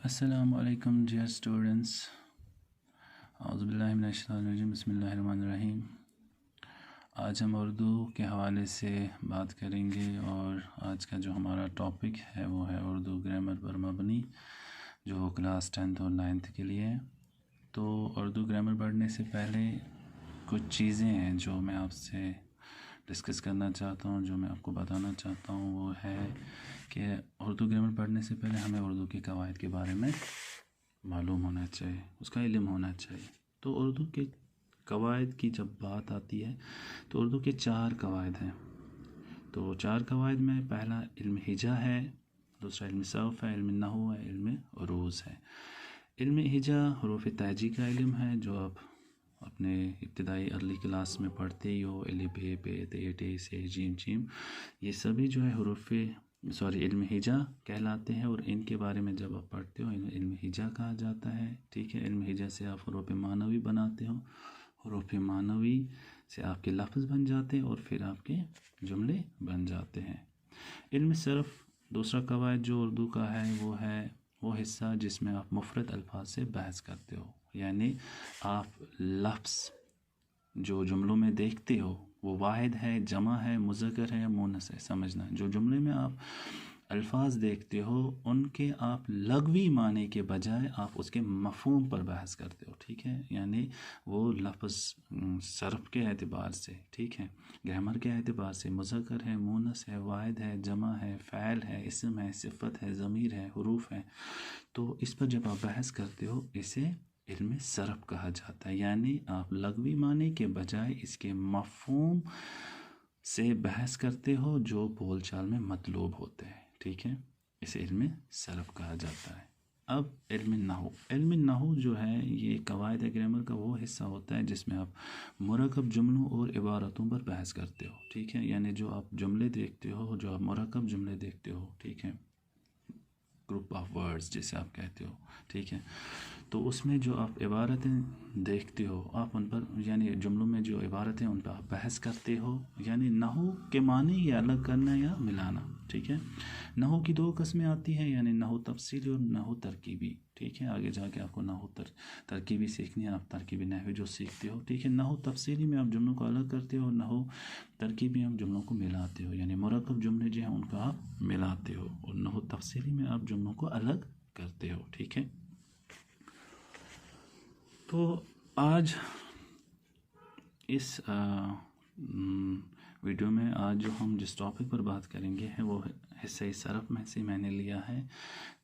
السلام علیکم dear students, اعوذ باللہ من الشیطان الرجیم، بسم اللہ الرحمن الرحیم۔ آج ہم اردو کے حوالے سے بات کریں گے اور آج کا جو ہمارا ٹاپک ہے وہ ہے اردو گرامر پر مبنی، جو کلاس 10th اور 9th کے لیے ہے۔ تو اردو گرامر پڑھنے سے پہلے کچھ چیزیں ہیں جو میں آپ سے ڈسکس کرنا چاہتا ہوں، جو میں آپ کو بتانا چاہتا ہوں، وہ ہے کہ اردو گرامر پڑھنے سے پہلے ہمیں اردو کے قواعد کے بارے میں معلوم ہونا چاہیے، اس کا علم ہونا چاہیے۔ تو اردو کے قواعد کی جب بات آتی ہے تو اردو کے 4 قواعد ہیں۔ تو 4 قواعد میں پہلا علم ہجا ہے، دوسرا علم صرف ہے، علم نحو ہے، علم عروض ہے۔ علم ہجا حروف تہجی کا علم ہے، جو آپ اپنے ابتدائی ارلی کلاس میں پڑھتے ہی ہو، ا ب پ ت ٹ س ج ج، یہ سبھی جو ہے علم ہجا کہلاتے ہیں، اور ان کے بارے میں جب آپ پڑھتے ہو علم ہجا کہا جاتا ہے، ٹھیک ہے۔ علم ہجا سے آپ حروف معنوی بناتے ہو، حروف معنوی سے آپ کے لفظ بن جاتے ہیں اور پھر آپ کے جملے بن جاتے ہیں۔ علم صرف دوسرا قواعد جو اردو کا ہے وہ حصہ جس میں آپ مفرد الفاظ سے بحث کرتے ہو، یعنی آپ لفظ جو جملوں میں دیکھتے ہو وہ واحد ہے، جمع ہے، مذکر ہے یا مؤنث ہے، سمجھنا۔ جو جملے میں آپ الفاظ دیکھتے ہو ان کے آپ لغوی معنی کے بجائے آپ اس کے مفہوم پر بحث کرتے ہو، ٹھیک ہے۔ یعنی وہ لفظ صرف کے اعتبار سے، ٹھیک ہے، گرامر کے اعتبار سے مذکر ہے، مؤنث ہے، واحد ہے، جمع ہے، فعل ہے، اسم ہے، صفت ہے، ضمیر ہے، حروف ہے، تو اس پر جب آپ بحث کرتے ہو اسے علم صرف کہا جاتا ہے۔ یعنی آپ لغوی معنی کے بجائے اس کے مفہوم سے بحث کرتے ہو جو بول چال میں مطلوب ہوتے ہیں، ٹھیک ہے، اسے علم صرف کہا جاتا ہے۔ اب علم نحو جو ہے یہ قواعد گرامر کا وہ حصہ ہوتا ہے جس میں آپ مرکب جملوں اور عبارتوں پر بحث کرتے ہو، ٹھیک ہے۔ یعنی جو آپ جملے دیکھتے ہو، جو آپ مرکب جملے دیکھتے ہو، ٹھیک ہے، گروپ آف ورڈز جسے آپ کہتے ہو، ٹھیک ہے، تو اس میں جو آپ عبارتیں دیکھتے ہو آپ ان پر، یعنی جملوں میں جو عبارتیں ان پر آپ بحث کرتے ہو۔ یعنی نحو کے معنی یا الگ کرنا یا ملانا، ٹھیک ہے۔ نحو کی 2 قسمیں آتی ہیں، یعنی نحو تفصیلی اور نحو ترکیبی، ٹھیک ہے۔ آگے جا کے آپ کو نحو ترکیبی سیکھنی ہے، آپ ترکیبی نحوی جو سیکھتے ہو، ٹھیک ہے۔ نحو تفصیلی میں آپ جملوں کو الگ کرتے ہو، نحو ترکیبی میں آپ جملوں کو ملاتے ہو، یعنی مرکب جملے جو ہیں ان کو آپ ملاتے ہو، اور نحو تفصیلی میں آپ جملوں کو الگ کرتے ہو، ٹھیک ہے۔ تو آج اس ویڈیو میں جو ہم جس ٹاپک پر بات کریں گے وہ حصہ صرف میں سے میں نے لیا ہے،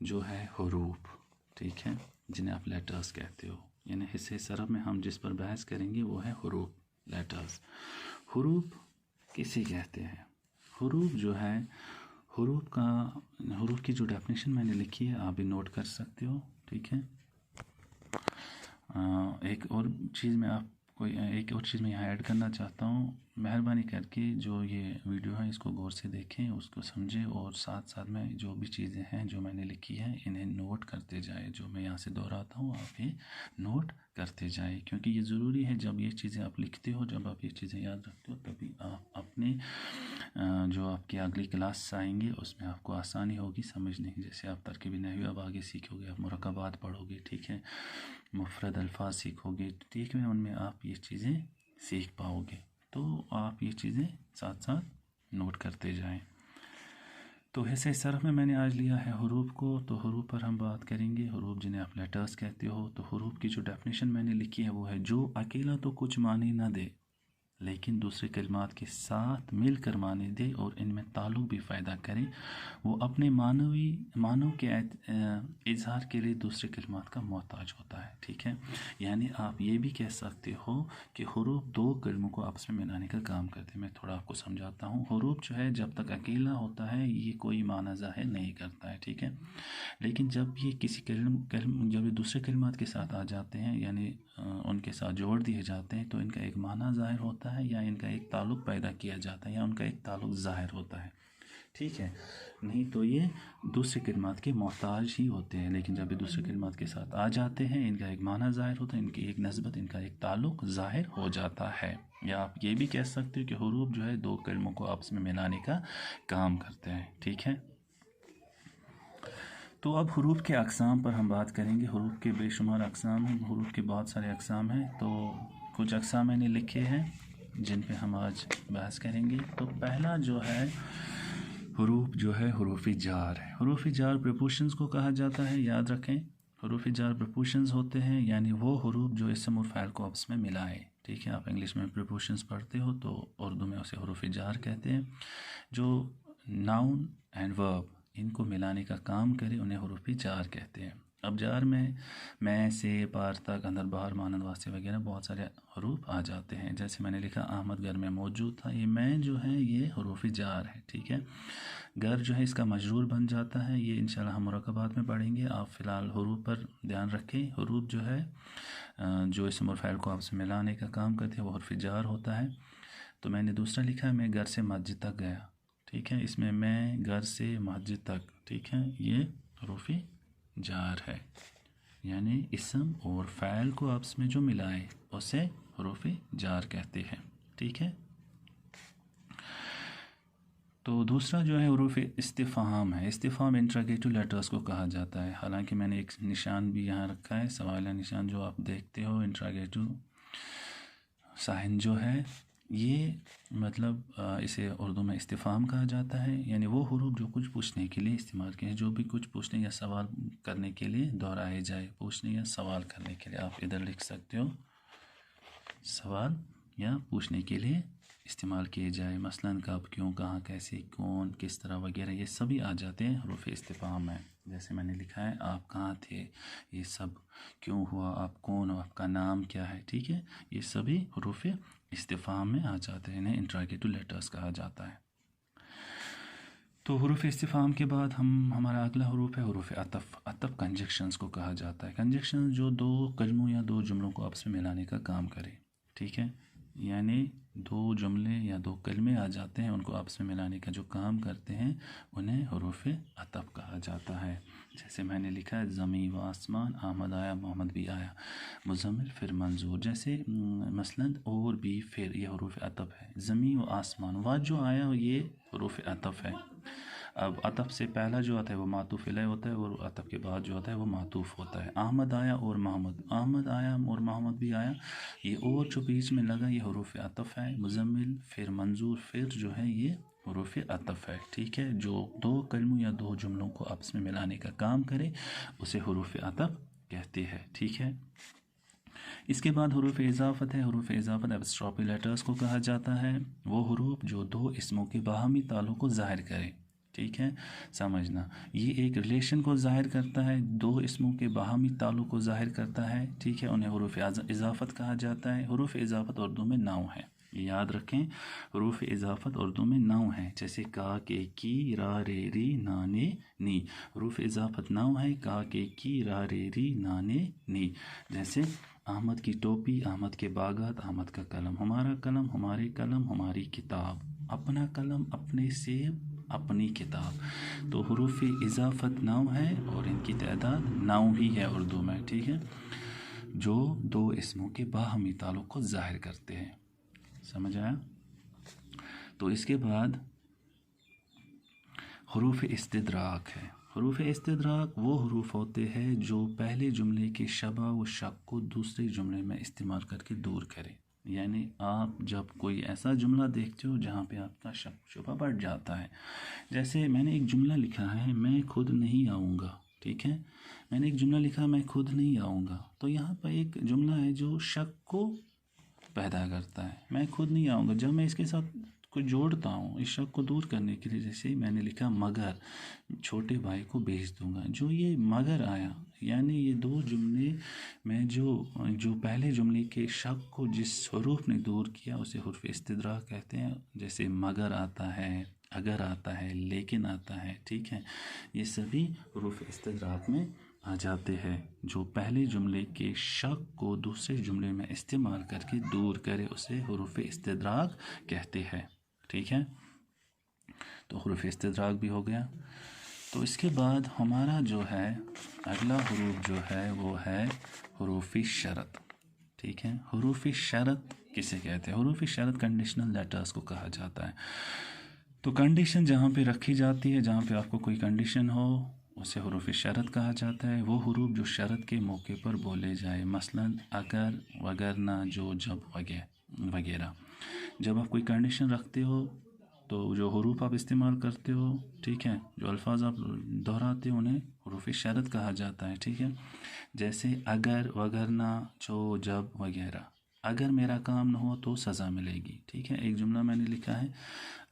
جو ہے حروف، ٹھیک ہے، جنہیں آپ لیٹرز کہتے ہو۔ یعنی حصہ صرف میں ہم جس پر بحث کریں گے وہ ہے حروف، لیٹرز۔ حروف کسے کہتے ہیں؟ حروف جو ہے، حروف کی جو ڈیفینیشن میں نے لکھی ہے آپ بھی نوٹ کر سکتے ہو، ٹھیک ہے۔ ایک اور چیز میں یہاں ایڈ کرنا چاہتا ہوں، مہربانی کر کے جو یہ ویڈیو ہے اس کو غور سے دیکھیں، اس کو سمجھیں، اور ساتھ ساتھ میں جو بھی چیزیں ہیں جو میں نے لکھی ہیں انہیں نوٹ کرتے جائیں۔ جو میں یہاں سے دہراتا ہوں آپ یہ نوٹ کرتے جائیں، کیونکہ یہ ضروری ہے۔ جب یہ چیزیں آپ لکھتے ہو، جب آپ یہ چیزیں یاد رکھتے ہو، تبھی آپ اپنے جو آپ کی اگلی کلاس آئیں گے اس میں آپ کو آسانی ہوگی سمجھنے کی۔ جیسے آپ ترکیبی نحوی اب آگے سیکھو گے، آپ مرکبات پڑھو گے، ٹھیک ہے، مفرد الفاظ سیکھو گے، ٹھیک ہے، ان میں آپ یہ چیزیں سیکھ پاؤ گے۔ تو آپ یہ چیزیں ساتھ ساتھ نوٹ کرتے جائیں۔ تو حصہ صرف میں نے آج لیا ہے حروف کو، تو حروف پر ہم بات کریں گے۔ حروف جنہیں آپ لیٹرز کہتے ہو، تو حروف کی جو ڈیفینیشن میں نے لکھی ہے وہ ہے جو اکیلا تو کچھ معنی نہ دے لیکن دوسرے کلمات کے ساتھ مل کر معنی دے اور ان میں تعلق بھی پیدا کرے، وہ اپنے معنوں کے اظہار کے لیے دوسرے کلمات کا محتاج ہوتا ہے، ٹھیک ہے۔ یعنی آپ یہ بھی کہہ سکتے ہو کہ حروف 2 کلموں کو آپس میں ملانے کا کام کرتے ہیں۔ میں تھوڑا آپ کو سمجھاتا ہوں۔ حروف جو ہے جب تک اکیلا ہوتا ہے یہ کوئی معنی ظاہر نہیں کرتا ہے، ٹھیک ہے، لیکن جب یہ کسی جب یہ دوسرے کلمات کے ساتھ آ جاتے ہیں، یعنی ان کے ساتھ جوڑ دیے جاتے ہیں، تو ان کا ایک معنی ظاہر ہوتا ہے، یا ان کا ایک تعلق پیدا کیا جاتا ہے، یا ان کا ایک تعلق ظاہر ہوتا ہے، ٹھیک ہے۔ نہیں تو یہ دوسرے کلمات کے محتاج ہی ہوتے ہیں، لیکن جب یہ دوسرے کلمات کے ساتھ آ جاتے ہیں ان کا ایک معنی ظاہر ہوتا ہے، ان کی ایک نسبت، ان کا ایک تعلق ظاہر ہو جاتا ہے۔ یا آپ یہ بھی کہہ سکتے ہو کہ حروف جو ہے 2 کلموں کو آپس میں ملانے کا کام کرتے ہیں، ٹھیک ہے۔ تو اب حروف کے اقسام پر ہم بات کریں گے. حروف کے بے شمار اقسام ہیں، حروف کے بہت سارے اقسام ہیں. تو کچھ اقسام میں نے لکھے ہیں جن پہ ہم آج بحث کریں گے. تو پہلا جو ہے حروف جو ہے حروف جار ہے. حروف جار پریپوشنز کو کہا جاتا ہے. یاد رکھیں حروف جار پریپوشنز ہوتے ہیں، یعنی وہ حروف جو اسم اور فاعل کو آپس میں ملائے. ٹھیک ہے، آپ انگلش میں پریپوشنز پڑھتے ہو تو اردو میں اسے حروف جار کہتے ہیں. جو ناؤن اینڈ ورب ان کو ملانے کا کام کرے انہیں حروف جار کہتے ہیں. اب جار میں سے پار تک، اندر باہر، مانند، واسطے وغیرہ بہت سارے حروف آ جاتے ہیں. جیسے میں نے لکھا احمد گھر میں موجود تھا، یہ میں جو ہے یہ حروف جار ہے. ٹھیک ہے، گھر جو ہے اس کا مجرور بن جاتا ہے. یہ انشاءاللہ ہم مرکبات میں پڑھیں گے. آپ فی الحال حروف پر دھیان رکھیں. حروف جو ہے جو اسم اور فاعل کو آپس میں ملانے کا کام کرتے ہیں وہ حرف جار ہوتا ہے. تو میں نے دوسرا لکھا ہے میں گھر سے مسجد تک گیا. ٹھیک ہے، اس میں گھر سے مسجد تک، ٹھیک ہے، یہ حروف جار ہے، یعنی اسم اور فاعل کو آپس میں جو ملائے اسے حروف جار کہتے ہیں. ٹھیک ہے. تو دوسرا جو ہے حروف استفہام ہے. استفہام انٹراگیٹو لیٹرز کو کہا جاتا ہے. حالانکہ میں نے ایک نشان بھی یہاں رکھا ہے، سوالیہ نشان جو آپ دیکھتے ہو، انٹراگیٹو ساہن جو ہے یہ مطلب اسے اردو میں استفہام کہا جاتا ہے. یعنی وہ حروف جو کچھ پوچھنے کے لیے استعمال کیے ہیں، جو بھی کچھ پوچھنے یا سوال کرنے کے لیے دہرائے جائے. پوچھنے یا سوال کرنے کے لیے آپ ادھر لکھ سکتے ہو سوال یا پوچھنے کے لیے استعمال کیے جائے. مثلا کب، کیوں، کہاں، کیسے، کون، کس طرح وغیرہ یہ سبھی آ جاتے ہیں حروف استفہام میں. جیسے میں نے لکھا ہے آپ کہاں تھے، یہ سب کیوں ہوا، آپ کون ہو، آپ کا نام کیا ہے. ٹھیک ہے، یہ سبھی حروف استفہام میں آ جاتے ہیں، انہیں انٹراگیٹو لیٹرز کہا جاتا ہے. تو حروف استفہام کے بعد ہمارا اگلا حروف ہے حروف عطف. عطف کنجکشنز کو کہا جاتا ہے. کنجکشنز جو دو کلموں یا دو جملوں کو آپس میں ملانے کا کام کرے. ٹھیک ہے، یعنی دو جملے یا دو کلمے آ جاتے ہیں، ان کو آپس میں ملانے کا جو کام کرتے ہیں انہیں حروف عطف کہا جاتا ہے. جیسے میں نے لکھا ہے زمین و آسمان، احمد آیا، محمد بھی آیا، مزمل پھر منظور. جیسے مثلا اور بھی پھر، یہ حروف عطف ہے. زمین و آسمان، و جو آیا یہ حروف عطف ہے. اب عطف سے پہلا جو آتا ہے وہ معطوف الیہ ہوتا ہے، اور عطف کے بعد جو آتا ہے وہ معطوف ہوتا ہے. احمد آیا اور محمد، احمد آیا اور محمد بھی آیا، یہ اور جو بیچ میں لگا یہ حروف عطف ہے. مزمل پھر منظور پھر جو ہے یہ حروف عطف ہے. ٹھیک ہے، جو دو کلموں یا دو جملوں کو آپس میں ملانے کا کام کرے اسے حروف عطف کہتے ہیں. ٹھیک ہے. اس کے بعد حروف اضافت ہے. حروف اضافت ایپسٹروفی لیٹرز کو کہا جاتا ہے. وہ حروف جو دو اسموں کے باہمی تعلق کو ظاہر کرے. ٹھیک ہے، سمجھنا، یہ ایک ریلیشن کو ظاہر کرتا ہے، دو اسموں کے باہمی تعلق کو ظاہر کرتا ہے. ٹھیک ہے، انہیں حروف اضافت کہا جاتا ہے. حروف اضافت اردو میں نو ہے، یاد رکھیں. حروف اضافت اردو میں نو ہے. جیسے کا، کے، کی، را، رے، ری، نا، نے، نی. حروف اضافت نو ہے. کا، کے، کی، را، رے، ری، نا، نے، نی. جیسے احمد کی ٹوپی، احمد کے باغات، احمد کا قلم، ہمارا قلم، ہمارے قلم، ہماری کتاب، اپنا قلم، اپنے سیب، اپنی کتاب. تو حروف اضافت نو ہے اور ان کی تعداد نو ہی ہے اردو میں. ٹھیک ہے، جو دو اسموں کے باہمی تعلق کو ظاہر کرتے ہیں. سمجھ آیا؟ تو اس کے بعد حروف استدراک ہے. حروف استدراک وہ حروف ہوتے ہیں جو پہلے جملے کے شبہ و شک کو دوسرے جملے میں استعمال کر کے دور کریں. یعنی آپ جب کوئی ایسا جملہ دیکھتے ہو جہاں پہ آپ کا شک شبہ بڑھ جاتا ہے. جیسے میں نے ایک جملہ لکھا ہے میں خود نہیں آؤں گا. ٹھیک ہے، میں نے ایک جملہ لکھا میں خود نہیں آؤں گا. تو یہاں پہ ایک جملہ ہے جو شک کو پیدا کرتا ہے. میں خود نہیں آؤں گا، جب میں اس کے ساتھ کچھ جوڑتا ہوں اس شک کو دور کرنے کے لیے، جیسے میں نے لکھا مگر چھوٹے بھائی کو بھیج دوں گا. جو یہ مگر آیا، یعنی یہ دو جملے میں جو پہلے جملے کے شک کو جس حروف نے دور کیا اسے حروف استدراک کہتے ہیں. جیسے مگر آتا ہے، اگر آتا ہے، لیکن آتا ہے. ٹھیک ہے، یہ سبھی حروف استدراک میں آ جاتے ہیں. جو پہلے جملے کے شک کو دوسرے جملے میں استعمال کر کے دور کرے اسے حروف استدراک کہتے ہیں. ٹھیک ہے، تو حروف استدراک بھی ہو گیا. تو اس کے بعد ہمارا جو ہے اگلا حروف جو ہے وہ ہے حروف شرط. ٹھیک ہے، حروف شرط کسے کہتے ہیں؟ حروف شرط کنڈیشنل لیٹرز کو کہا جاتا ہے. تو کنڈیشن جہاں پہ رکھی جاتی ہے، جہاں پہ آپ کو کوئی کنڈیشن ہو اسے حروف شرط کہا جاتا ہے۔ وہ حروف جو شرط کے موقع پر بولے جائے، مثلا اگر، وگرنہ، جو، جب وغیرہ۔ جب آپ کوئی کنڈیشن رکھتے ہو تو جو حروف آپ استعمال کرتے ہو، ٹھیک ہے، جو الفاظ آپ دہراتے ہو انہیں حروف شرط کہا جاتا ہے، ٹھیک ہے۔ جیسے اگر، وگرنہ، جو، جب وغیرہ۔ اگر میرا کام نہ ہو تو سزا ملے گی، ٹھیک ہے۔ ایک جملہ میں نے لکھا ہے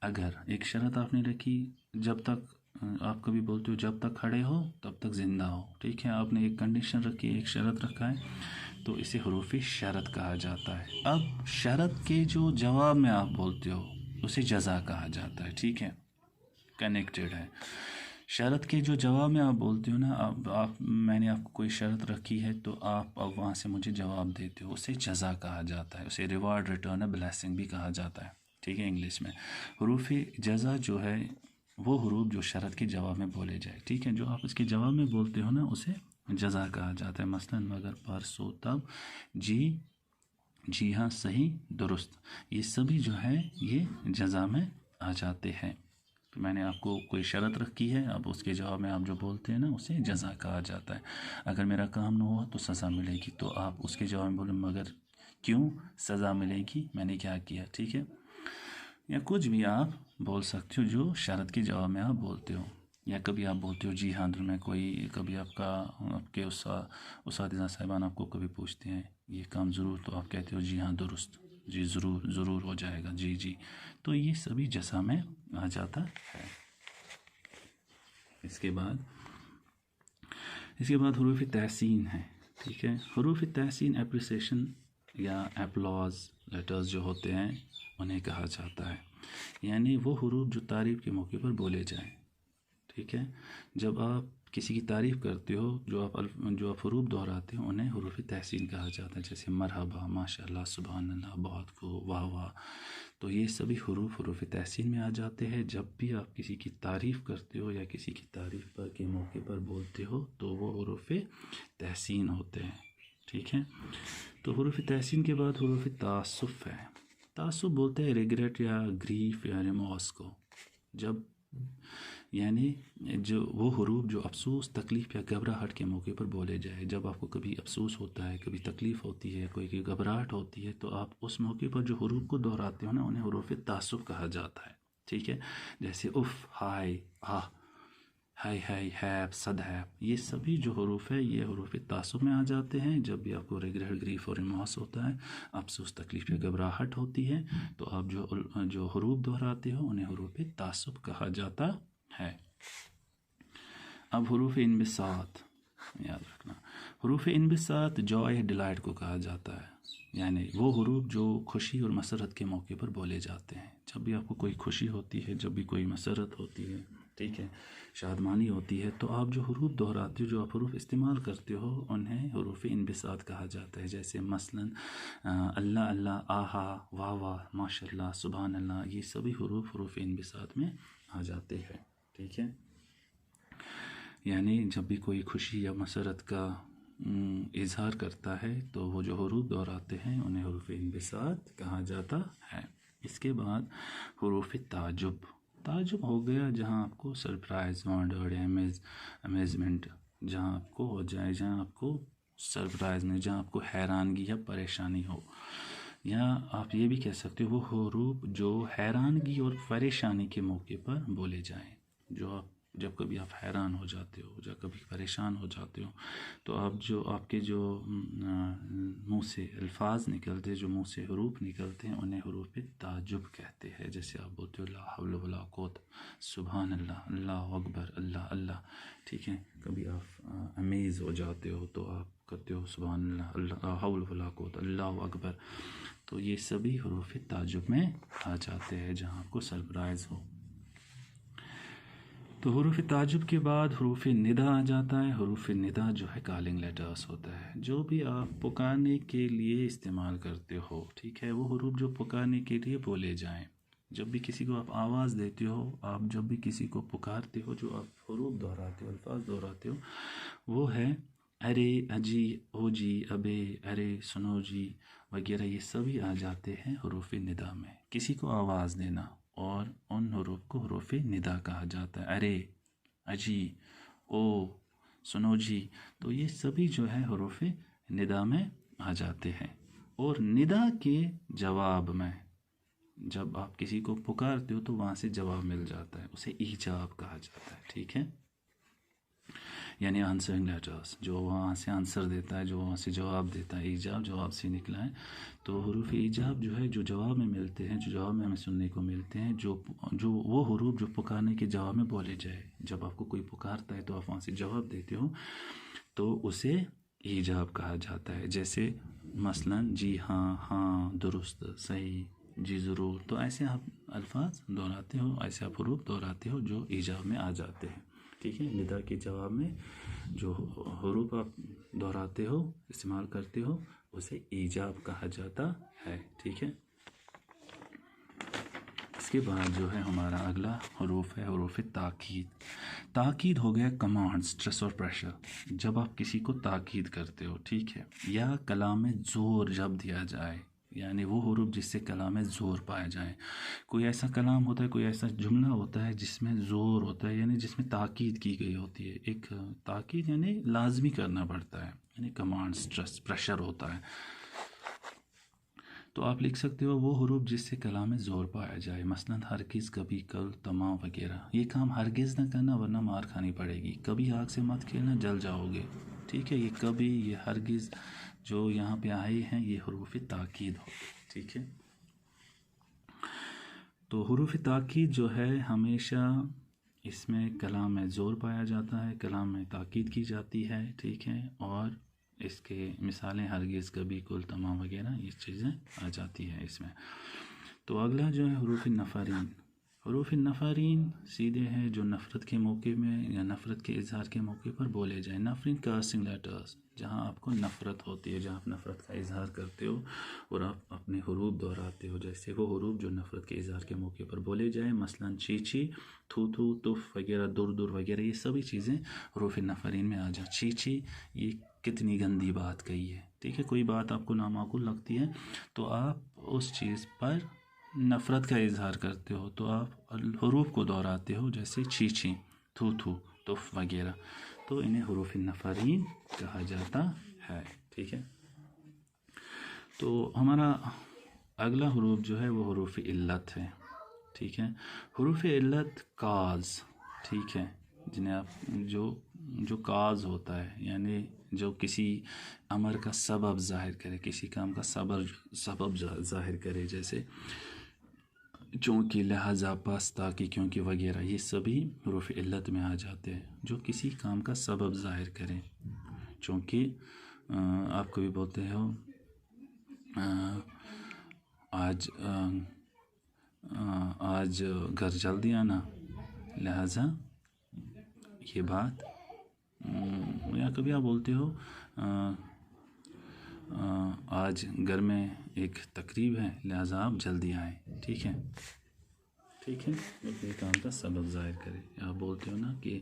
اگر، ایک شرط آپ نے رکھی، جب تک آپ کبھی بولتے ہو جب تک کھڑے ہو تب تک زندہ ہو، ٹھیک ہے۔ آپ نے ایک کنڈیشن رکھی، ایک شرط رکھا ہے، تو اسے حروف شرط کہا جاتا ہے۔ اب شرط کے جو جواب میں آپ بولتے ہو اسے جزا کہا جاتا ہے، ٹھیک ہے، کنیکٹڈ ہے۔ شرط کے جو جواب میں آپ بولتے ہو نا، میں نے آپ کو کوئی شرط رکھی ہے تو آپ اب وہاں سے مجھے جواب دیتے ہو، اسے جزا کہا جاتا ہے، اسے ریوارڈ، ریٹرن، بلیسنگ بھی کہا جاتا ہے، ٹھیک ہے، انگلش میں۔ حروف جزا جو ہے وہ حروف جو شرط کے جواب میں بولے جائے، ٹھیک ہے، جو آپ اس کے جواب میں بولتے ہو نا اسے جزا کہا جاتا ہے۔ مثلا مگر، پرسوں، تب، جی، جی ہاں، صحیح، درست، یہ سبھی جو ہے یہ جزا میں آ جاتے ہیں۔ تو میں نے آپ کو کوئی شرط رکھی ہے، اب اس کے جواب میں آپ جو بولتے ہیں نا اسے جزا کہا جاتا ہے۔ اگر میرا کام نہ ہوا تو سزا ملے گی، تو آپ اس کے جواب میں بولیں مگر کیوں سزا ملے گی، میں نے کیا کیا، ٹھیک ہے۔ یا کچھ بھی آپ بول سکتے ہو جو شرط کے جواب میں آپ بولتے ہو۔ یا کبھی آپ بولتے ہو جی ہاں، میں کوئی کبھی آپ کے اساتذہ صاحبان آپ کو کبھی پوچھتے ہیں یہ کام ضرور، تو آپ کہتے ہو جی ہاں، درست، جی ضرور، ضرور ہو جائے گا، جی جی، تو یہ سبھی جزا میں آ جاتا ہے۔ اس کے بعد حروف تحسین ہے، ٹھیک ہے۔ حروف تحسین اپریسیشن یا اپلاز لیٹرز جو ہوتے ہیں انہیں کہا جاتا ہے، یعنی وہ حروف جو تعریف کے موقع پر بولے جائیں، ٹھیک ہے۔ جب آپ کسی کی تعریف کرتے ہو، جو آپ حروف دہراتے ہو انہیں حروف تحسین کہا جاتا ہے، جیسے مرحبا، ماشاء اللہ، سبحان اللہ، بہت خوب، واہ واہ، تو یہ سبھی حروف تحسین میں آ جاتے ہیں۔ جب بھی آپ کسی کی تعریف کرتے ہو یا کسی کی تعریف کے موقع پر بولتے ہو تو وہ حروف تحسین ہوتے ہیں، ٹھیک ہے۔ تو حروف تحسین کے بعد حروف تعسف ہے۔ تعسف بولتے ہیں ریگریٹ یا گریف یا ریموس کو، جب یعنی جو وہ حروف جو افسوس، تکلیف یا گھبراہٹ کے موقع پر بولے جائے۔ جب آپ کو کبھی افسوس ہوتا ہے، کبھی تکلیف ہوتی ہے، کوئی گھبراہٹ ہوتی ہے، تو آپ اس موقع پر جو حروف کو دہراتے ہو نا انہیں حروف تعسف کہا جاتا ہے، ٹھیک ہے۔ جیسے if, hi, ah, high high, heap, صد ہیپ، یہ سبھی جو حروف ہے یہ حروف تعسف میں آ جاتے ہیں۔ جب بھی آپ کو ریگریٹ، گریف اور ریموس ہوتا ہے، افسوس، تکلیف یا گھبراہٹ ہوتی ہے، تو آپ جو حروف دہراتے ہو انہیں حروف تعسف کہا جاتا ہے۔ اب حروف انبساط یاد رکھنا۔ حروف انبساط جوائے، ڈیلائٹ کو کہا جاتا ہے، یعنی وہ حروف جو خوشی اور مسرت کے موقع پر بولے جاتے ہیں۔ جب بھی آپ کو کوئی خوشی ہوتی ہے، جب بھی کوئی مسرت ہوتی ہے، ٹھیک ہے، شادمانی ہوتی ہے، تو آپ جو حروف دہراتے ہو، جو آپ حروف استعمال کرتے ہو انہیں حروف انبساط کہا جاتا ہے۔ جیسے مثلا اللہ اللہ، آہا، واہ واہ، ماشاء اللہ، سبحان اللہ، یہ سبھی حروف انبساط میں آ جاتے ہیں، ٹھیک ہے۔ یعنی جب بھی کوئی خوشی یا مسرت کا اظہار کرتا ہے تو وہ جو حروف دہراتے ہیں انہیں حروف انبساط کہا جاتا ہے۔ اس کے بعد حروف تعجب ہو گیا جہاں آپ کو سرپرائز، وانڈر، امیزمنٹ جہاں آپ کو ہو جائے، جہاں آپ کو سرپرائز نہیں، جہاں آپ کو حیرانگی یا پریشانی ہو، یا آپ یہ بھی کہہ سکتے ہو وہ حروف جو حیرانگی اور پریشانی کے موقع پر بولے جائیں۔ جب کبھی آپ حیران ہو جاتے ہو، جب کبھی پریشان ہو جاتے ہو، تو آپ کے جو منہ سے الفاظ نکلتے، جو منہ سے حروف نکلتے ہیں انہیں حروف تعجب کہتے ہیں۔ جیسے آپ بولتے ہو لا حول ولا قوت، سبحان اللہ، اللہ اکبر، اللہ اللہ، ٹھیک ہے۔ کبھی آپ امیز ہو جاتے ہو تو آپ کرتے ہو سبحان اللہ، لا حول ولا قوت، اللہ اکبر، تو یہ سبھی حروف تعجب میں آ جاتے ہیں جہاں آپ کو سرپرائز ہو۔ تو حروف تعجب کے بعد حروف ندا آ جاتا ہے۔ حروف ندا جو ہے کالنگ لیٹرز ہوتا ہے، جو بھی آپ پکارنے کے لیے استعمال کرتے ہو، ٹھیک ہے، وہ حروف جو پکارنے کے لیے بولے جائیں۔ جب بھی کسی کو آپ آواز دیتے ہو، آپ جب بھی کسی کو پکارتے ہو، جو آپ حروف دہراتے ہو، الفاظ دہراتے ہو، وہ ہے ارے، اجی، او جی، ابے، ارے، سنو جی وغیرہ، یہ سبھی آ جاتے ہیں حروف ندا میں۔ کسی کو آواز دینا، اور ان حروف کو حروف ندا کہا جاتا ہے۔ ارے، اجی، او سنو جی، تو یہ سبھی جو ہے حروف ندا میں آ جاتے ہیں. اور ندا کے جواب میں جب آپ کسی کو پکارتے ہو تو وہاں سے جواب مل جاتا ہے، اسے ایجاب کہا جاتا ہے. ٹھیک ہے، یعنی آنسرنگ لیٹرس، جو وہاں سے آنسر دیتا ہے، جو وہاں سے جواب دیتا ہے. ایجاب جواب سے نکلا ہے. تو حروف ایجاب جو ہے جو جواب میں ملتے ہیں، جو جواب میں ہمیں سننے کو ملتے ہیں، جو وہ حروف جو پکارنے کے جواب میں بولے جائے. جب آپ کو کوئی پکارتا ہے تو آپ وہاں سے جواب دیتے ہو تو اسے ایجاب کہا جاتا ہے. جیسے مثلا جی ہاں، ہاں درست، صحیح، جی ضرور. تو ایسے آپ الفاظ دہراتے ہو، ایسے آپ حروف دہراتے ہو جو ایجاب میں آ جاتے ہیں. ٹھیک ہے، ندا کے جواب میں جو حروف آپ دہراتے ہو، استعمال کرتے ہو، اسے ایجاب کہا جاتا ہے. ٹھیک ہے، اس کے بعد جو ہے ہمارا اگلا حروف ہے حروف تاکید. تاکید ہو گیا کمانڈ، سٹریس اور پریشر. جب آپ کسی کو تاکید کرتے ہو، ٹھیک ہے، یا کلام میں زور جب دیا جائے، یعنی وہ حروف جس سے کلام میں زور پایا جائے. کوئی ایسا کلام ہوتا ہے، کوئی ایسا جملہ ہوتا ہے جس میں زور ہوتا ہے، یعنی جس میں تاکید کی گئی ہوتی ہے. ایک تاکید یعنی لازمی کرنا پڑتا ہے، یعنی کمانڈ، سٹریس، پریشر ہوتا ہے. تو آپ لکھ سکتے ہو وہ حروف جس سے کلام میں زور پایا جائے. مثلا ہرگز، کبھی، کل، تمام وغیرہ. یہ کام ہرگز نہ کرنا ورنہ مار کھانی پڑے گی. کبھی آگ سے مت کھیلنا، جل جاؤ گے. ٹھیک ہے، یہ کبھی، یہ ہرگز جو یہاں پہ آئے ہیں یہ حروف تاکید ہو. ٹھیک ہے، تو حروف تاکید جو ہے ہمیشہ اس میں کلام میں زور پایا جاتا ہے، کلام میں تاکید کی جاتی ہے. ٹھیک ہے، اور اس کے مثالیں ہرگز، کبھی، کل، تمام وغیرہ یہ چیزیں آ جاتی ہیں اس میں. تو اگلا جو ہے حروف نفرین. حروف نفرین سیدھے ہیں جو نفرت کے موقع میں یا نفرت کے اظہار کے موقع پر بولے جائیں. نفرین کاسنگ لیٹرز، جہاں آپ کو نفرت ہوتی ہے، جہاں آپ نفرت کا اظہار کرتے ہو اور آپ اپنے حروف دہراتے ہو. جیسے وہ حروف جو نفرت کے اظہار کے موقع پر بولے جائیں، مثلا چی چی، تھو تھو، تف وغیرہ، دور دور وغیرہ، یہ سبھی چیزیں حروف نفرین میں آ جائیں. چی چی، یہ کتنی گندی بات کہی ہے. ٹھیک ہے، کوئی بات آپ کو نامعقول لگتی ہے تو آپ اس چیز پر نفرت کا اظہار کرتے ہو تو آپ حروف کو دہراتے ہو، جیسے چھی چھی، تھو تھو، تف وغیرہ. تو انہیں حروف نفرین کہا جاتا ہے. ٹھیک ہے، تو ہمارا اگلا حروف جو ہے وہ حروف علت ہے. ٹھیک ہے، حروف علت کاز. ٹھیک ہے، جنہیں آپ جو کاز ہوتا ہے، یعنی جو کسی امر کا سبب ظاہر کرے، کسی کام کا سبب ظاہر کرے. جیسے چونکہ، لہذا، پس، تاکہ، کیونکہ وغیرہ، یہ سبھی حروف علت میں آ جاتے ہیں جو کسی کام کا سبب ظاہر کریں. چونکہ آپ کبھی بولتے ہو آج گھر جلدی آنا، لہذا یہ بات. یا کبھی آپ بولتے ہو آج گھر میں ایک تقریب ہے، لہذا آپ جلدی آئیں. ٹھیک ہے، ٹھیک ہے، اپنے کام کا سبب ظاہر کرے. آپ بولتے ہو نا کہ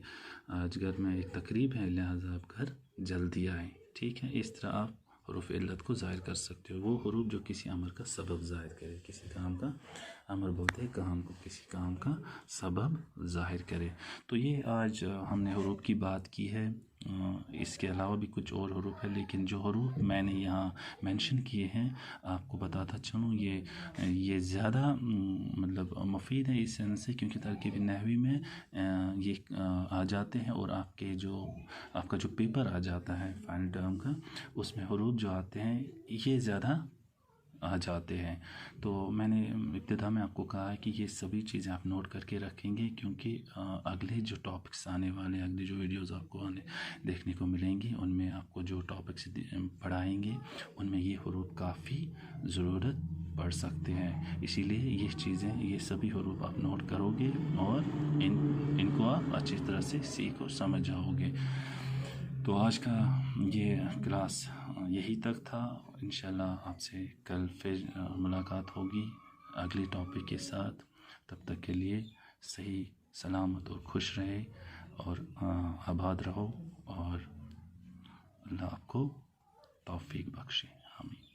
آج گھر میں ایک تقریب ہے، لہذا آپ گھر جلدی آئیں. ٹھیک ہے، اس طرح آپ حروف علت کو ظاہر کر سکتے ہو. وہ حروف جو کسی امر کا سبب ظاہر کرے، کسی کام کا امر بولتے ہیں کام کو، کسی کام کا سبب ظاہر کرے. تو یہ آج ہم نے حروف کی بات کی ہے. اس کے علاوہ بھی کچھ اور حروف ہے، لیکن جو حروف میں نے یہاں مینشن کیے ہیں آپ کو بتاتا چلوں، یہ زیادہ مطلب مفید ہے اس سینس سے، کیونکہ ترکیب نحوی میں یہ آ جاتے ہیں اور آپ کا جو پیپر آ جاتا ہے فائنل ٹرم کا، اس میں حروف جو آتے ہیں یہ زیادہ آ جاتے ہیں. تو میں نے ابتدا میں آپ کو کہا ہے کہ یہ سبھی چیزیں آپ نوٹ کر کے رکھیں گے، کیونکہ اگلے جو ٹاپکس آنے والے، اگلی جو ویڈیوز آپ کو دیکھنے کو ملیں گی، ان میں آپ کو جو ٹاپکس پڑھائیں گے ان میں یہ حروف کافی ضرورت پڑ سکتے ہیں. اسی لیے یہ چیزیں، یہ سبھی حروف آپ نوٹ کرو گے اور ان کو آپ اچھی طرح سے سیکھ اور سمجھ جاؤ گے. تو آج کا یہ کلاس یہی تک تھا. انشاءاللہ آپ سے کل پھر ملاقات ہوگی اگلی ٹاپک کے ساتھ. تب تک کے لیے صحیح سلامت اور خوش رہے اور آباد رہو، اور اللہ آپ کو توفیق بخشے. آمین.